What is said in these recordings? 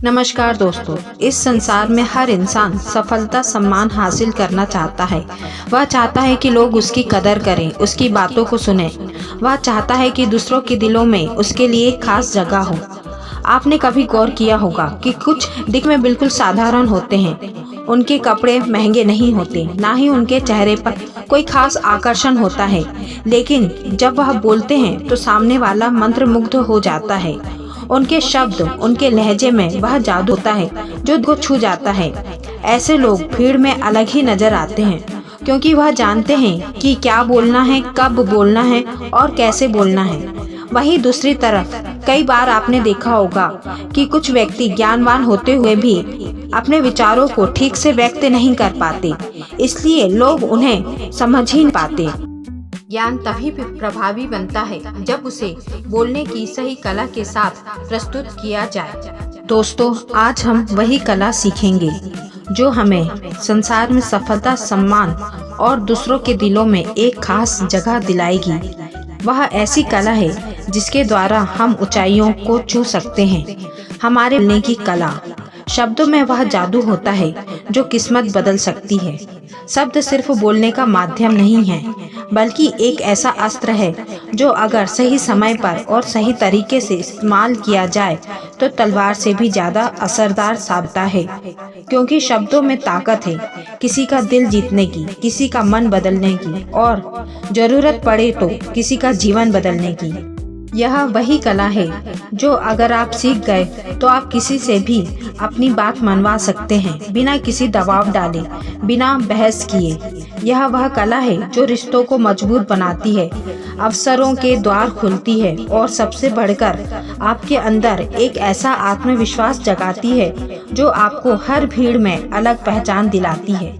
नमस्कार दोस्तों। इस संसार में हर इंसान सफलता सम्मान हासिल करना चाहता है। वह चाहता है कि लोग उसकी कदर करें, उसकी बातों को सुनें। वह चाहता है कि दूसरों के दिलों में उसके लिए एक खास जगह हो। आपने कभी गौर किया होगा कि कुछ दिखने में बिल्कुल साधारण होते हैं। उनके कपड़े महंगे नहीं होते, ना ही उनके चेहरे पर कोई खास आकर्षण होता है, लेकिन जब वह बोलते हैं तो सामने वाला मंत्रमुग्ध हो जाता है। उनके शब्द, उनके लहजे में वह जादू होता है जो को छू जाता है। ऐसे लोग भीड़ में अलग ही नजर आते हैं, क्योंकि वह जानते हैं कि क्या बोलना है, कब बोलना है और कैसे बोलना है। वहीं दूसरी तरफ कई बार आपने देखा होगा कि कुछ व्यक्ति ज्ञानवान होते हुए भी अपने विचारों को ठीक से व्यक्त नहीं कर पाते, इसलिए लोग उन्हें समझ ही नहीं पाते। ज्ञान तभी भी प्रभावी बनता है जब उसे बोलने की सही कला के साथ प्रस्तुत किया जाए। दोस्तों, आज हम वही कला सीखेंगे जो हमें संसार में सफलता, सम्मान और दूसरों के दिलों में एक खास जगह दिलाएगी। वह ऐसी कला है जिसके द्वारा हम ऊंचाइयों को छू सकते हैं। हमारे बोलने की कला। शब्दों में वह जादू होता है जो किस्मत बदल सकती है। शब्द सिर्फ बोलने का माध्यम नहीं है, बल्कि एक ऐसा अस्त्र है जो अगर सही समय पर और सही तरीके से इस्तेमाल किया जाए तो तलवार से भी ज्यादा असरदार साबित है। क्योंकि शब्दों में ताकत है, किसी का दिल जीतने की, किसी का मन बदलने की और जरूरत पड़े तो किसी का जीवन बदलने की। यह वही कला है जो अगर आप सीख गए तो आप किसी से भी अपनी बात मनवा सकते हैं, बिना किसी दबाव डाले, बिना बहस किए। यह वह कला है जो रिश्तों को मजबूत बनाती है, अवसरों के द्वार खुलती है और सबसे बढ़कर आपके अंदर एक ऐसा आत्मविश्वास जगाती है जो आपको हर भीड़ में अलग पहचान दिलाती है।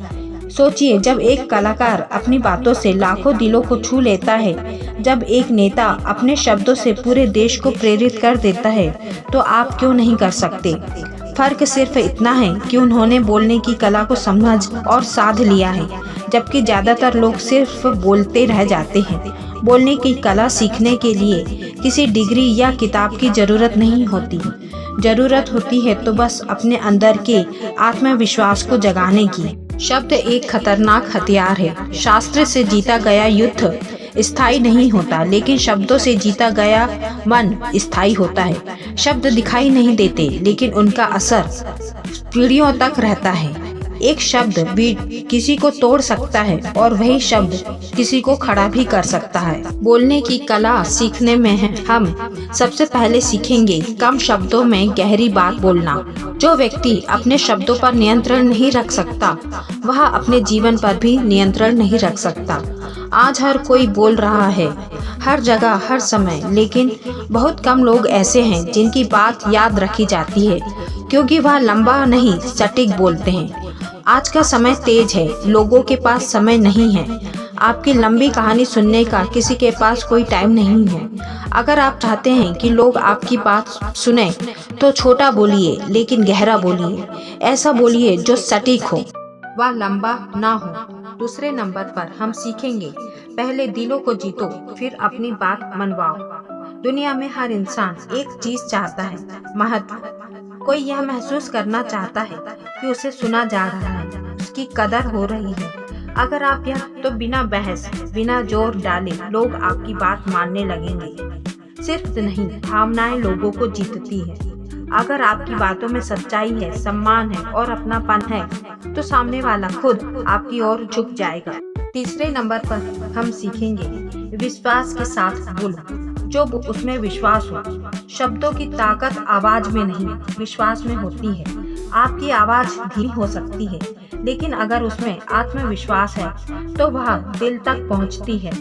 सोचिए, जब एक कलाकार अपनी बातों से लाखों दिलों को छू लेता है, जब एक नेता अपने शब्दों से पूरे देश को प्रेरित कर देता है, तो आप क्यों नहीं कर सकते। फर्क सिर्फ इतना है कि उन्होंने बोलने की कला को समझ और साध लिया है, जबकि ज्यादातर लोग सिर्फ बोलते रह जाते हैं। बोलने की कला सीखने के लिए किसी डिग्री या किताब की जरूरत नहीं होती। जरूरत होती है तो बस अपने अंदर के आत्मविश्वास को जगाने की। शब्द एक खतरनाक हथियार है। शास्त्र से जीता गया युद्ध स्थायी नहीं होता, लेकिन शब्दों से जीता गया मन स्थायी होता है। शब्द दिखाई नहीं देते, लेकिन उनका असर पीढ़ियों तक रहता है। एक शब्द भी किसी को तोड़ सकता है और वही शब्द किसी को खड़ा भी कर सकता है। बोलने की कला सीखने में हम सबसे पहले सीखेंगे कम शब्दों में गहरी बात बोलना। जो व्यक्ति अपने शब्दों पर नियंत्रण नहीं रख सकता, वह अपने जीवन पर भी नियंत्रण नहीं रख सकता। आज हर कोई बोल रहा है, हर जगह, हर समय, लेकिन बहुत कम लोग ऐसे हैं जिनकी बात याद रखी जाती है, क्योंकि वह लंबा नहीं सटीक बोलते हैं। आज का समय तेज है, लोगों के पास समय नहीं है। आपकी लंबी कहानी सुनने का किसी के पास कोई टाइम नहीं है। अगर आप चाहते हैं कि लोग आपकी बात सुने तो छोटा बोलिए, लेकिन गहरा बोलिए। ऐसा बोलिए जो सटीक हो, वह लंबा ना हो। दूसरे नंबर पर हम सीखेंगे पहले दिलों को जीतो, फिर अपनी बात मनवाओ। दुनिया में हर इंसान एक चीज चाहता है, महत्व। कोई यह महसूस करना चाहता है कि उसे सुना जा रहा है, उसकी कदर हो रही है। अगर आप यह तो बिना बहस, बिना जोर डाले लोग आपकी बात मानने लगेंगे। सिर्फ नहीं, भावनाएं लोगों को जीतती है। अगर आपकी बातों में सच्चाई है, सम्मान है और अपनापन है, तो सामने वाला खुद आपकी ओर झुक जाएगा। तीसरे नंबर पर हम सीखेंगे विश्वास के साथ बोलो, जो उसमें विश्वास हो। शब्दों की ताकत आवाज में नहीं, विश्वास में होती है। आपकी आवाज धीमी हो सकती है, लेकिन अगर उसमें आत्मविश्वास है तो वह दिल तक पहुंचती है।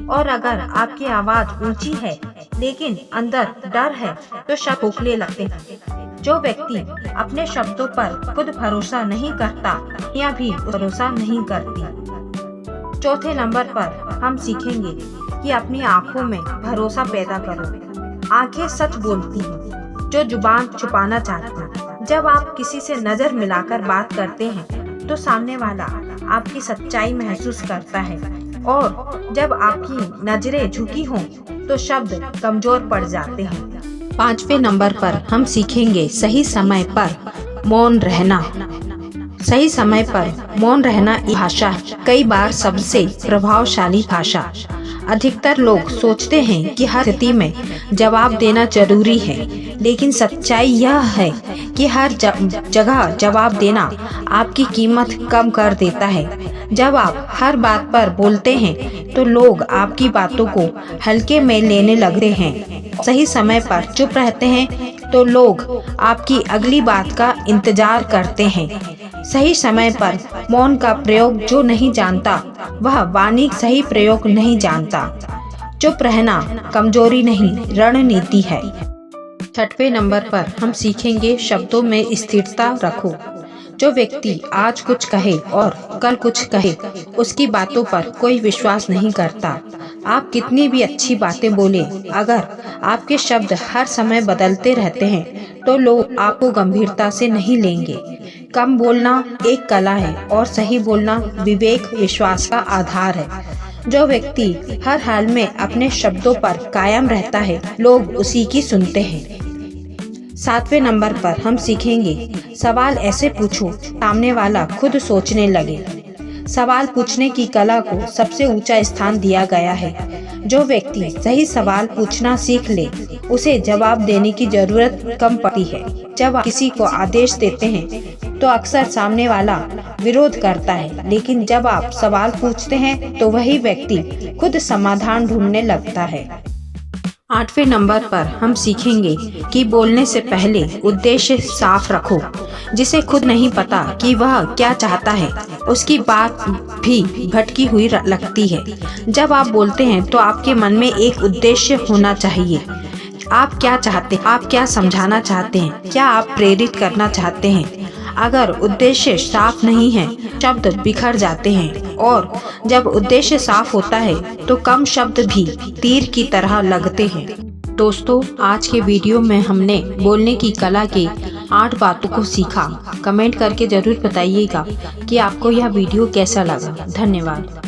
और अगर आपकी आवाज ऊंची है लेकिन अंदर डर है तो शब्द खोखले लगते हैं। जो व्यक्ति अपने शब्दों पर खुद भरोसा नहीं करता, या भी भरोसा नहीं करती। चौथे नंबर पर हम सीखेंगे कि अपनी आंखों में भरोसा पैदा करो। आंखें सच बोलती हैं जो जुबान छुपाना चाहती है। जब आप किसी से नजर मिलाकर बात करते हैं तो सामने वाला आपकी सच्चाई महसूस करता है, और जब आपकी नजरें झुकी हों तो शब्द कमजोर पड़ जाते हैं। 5वें नंबर पर हम सीखेंगे सही समय पर मौन रहना। सही समय पर मौन रहना भाषा कई बार सबसे प्रभावशाली भाषा। अधिकतर लोग सोचते हैं कि हर स्थिति में जवाब देना जरूरी है, लेकिन सच्चाई यह है कि हर जगह जवाब देना आपकी कीमत कम कर देता है। जब आप हर बात पर बोलते हैं तो लोग आपकी बातों को हल्के में लेने लगते हैं। सही समय पर चुप रहते हैं तो लोग आपकी अगली बात का इंतजार करते हैं। सही समय पर मौन का प्रयोग जो नहीं जानता वह वाणी सही प्रयोग नहीं जानता। चुप रहना कमजोरी नहीं रणनीति है। 6वें नंबर पर हम सीखेंगे शब्दों में स्थिरता रखो। जो व्यक्ति आज कुछ कहे और कल कुछ कहे उसकी बातों पर कोई विश्वास नहीं करता। आप कितनी भी अच्छी बातें बोले, अगर आपके शब्द हर समय बदलते रहते हैं तो लोग आपको गंभीरता से नहीं लेंगे। कम बोलना एक कला है और सही बोलना विवेक विश्वास का आधार है। जो व्यक्ति हर हाल में अपने शब्दों पर कायम रहता है लोग उसी की सुनते हैं। 7वें नंबर पर हम सीखेंगे सवाल ऐसे पूछो सामने वाला खुद सोचने लगे। सवाल पूछने की कला को सबसे ऊंचा स्थान दिया गया है। जो व्यक्ति सही सवाल पूछना सीख ले उसे जवाब देने की जरूरत कम पड़ती है। जब आप किसी को आदेश देते हैं तो अक्सर सामने वाला विरोध करता है, लेकिन जब आप सवाल पूछते हैं तो वही व्यक्ति खुद समाधान ढूंढने लगता है। 8वें नंबर पर हम सीखेंगे कि बोलने से पहले उद्देश्य साफ रखो। जिसे खुद नहीं पता कि वह क्या चाहता है उसकी बात भी भटकी हुई लगती है। जब आप बोलते हैं तो आपके मन में एक उद्देश्य होना चाहिए। आप क्या चाहते हैं, आप क्या समझाना चाहते हैं, क्या आप प्रेरित करना चाहते हैं। अगर उद्देश्य साफ नहीं है शब्द बिखर जाते हैं, और जब उद्देश्य साफ होता है तो कम शब्द भी तीर की तरह लगते हैं। दोस्तों, आज के वीडियो में हमने बोलने की कला के 8 बातों को सीखा। कमेंट करके जरूर बताइएगा कि आपको यह वीडियो कैसा लगा। धन्यवाद।